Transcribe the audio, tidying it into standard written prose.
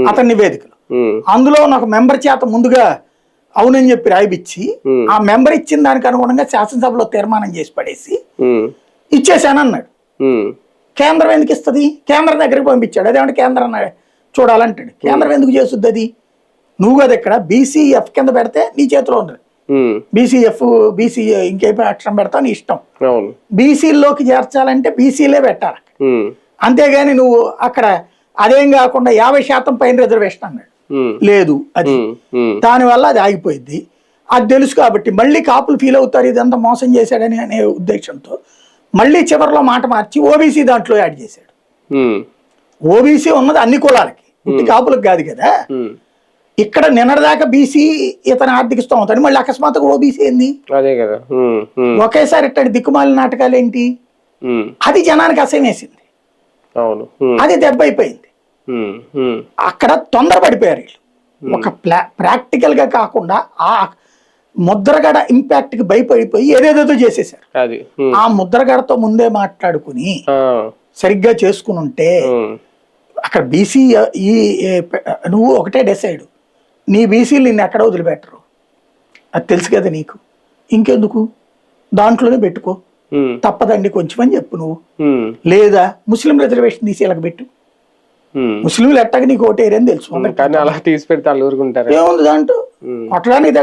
అతని నివేదికలు. అందులో ఒక మెంబర్ చేత ముందుగా అవునని చెప్పి రాయిపిచ్చి ఆ మెంబర్ ఇచ్చిన దానికి అనుగుణంగా శాసనసభలో తీర్మానం చేసి పడేసి ఇచ్చేసానన్నాడు. కేంద్రం ఎందుకు ఇస్తుంది? కేంద్రం దగ్గరికి పంపించాడు. అదేమంటే కేంద్రం చూడాలంటాడు. కేంద్రం ఎందుకు చేస్తుంది అది? నువ్వు కదా ఇక్కడ బీసీఎఫ్ కింద పెడితే నీ చేతిలో ఉంది. బీసీఎఫ్ బీసీ ఇంకేపీ అక్షరం పెడతా నీ ఇష్టం. బీసీలోకి చేర్చాలంటే బీసీలే పెట్టాలి. అంతేగాని నువ్వు అక్కడ అదేం కాకుండా 50% పైన రిజర్వేషన్ అన్నాడు. లేదు అది. దానివల్ల అది ఆగిపోయింది. అది తెలుసు కాబట్టి మళ్ళీ కాపులు ఫీల్ అవుతారు ఇదంతా మోసం చేశాడని అనే ఉద్దేశంతో మళ్ళీ చివరిలో మాట మార్చి ఓబీసీ దాంట్లో యాడ్ చేశాడు. ఓబీసీ ఉన్నది అన్ని కులాలకి, ఇంటి కాపులకు కాదు కదా. ఇక్కడ నిన్నటిదాకా బీసీ ఇతని ఆర్థిక స్తోమతని మళ్ళీ అకస్మాత్తుగా ఓబీసీ ఏంది? ఒకేసారి ఇట్టడి దిక్కుమాలిన నాటకాలు ఏంటి? అది జనానికి అసహ్యం వేసింది. అది దెబ్బ అయిపోయింది. అక్కడ తొందరపడిపోయారు వీళ్ళు. ఒక ప్రాక్టికల్ గా కాకుండా ఆ ముద్రగడ ఇంపాక్ట్ కి భయపడిపోయి ఏదేదో చేసేసారు. ఆ ముద్రగడతో ముందే మాట్లాడుకుని సరిగ్గా చేసుకుని ఉంటే అక్కడ బీసీ నువ్వు ఒకటే డిసైడ్, నీ బీసీలు నిన్ను ఎక్కడ వదిలిపెట్టరు అది తెలుసు కదా నీకు. ఇంకెందుకు దాంట్లోనే పెట్టుకో, తప్పదండి కొంచెం అని చెప్పు నువ్వు. లేదా ముస్లిం రిజర్వేషన్ తీసి ఇలాగ పెట్టు. ముస్లింలు ఎట్టగా నీకు ఓటేరని తెలుసు. అలా తీసి పెడితే వాళ్ళు ఊరుకుంటారు. ఏముంది దాంట్లో కొట్టడానికి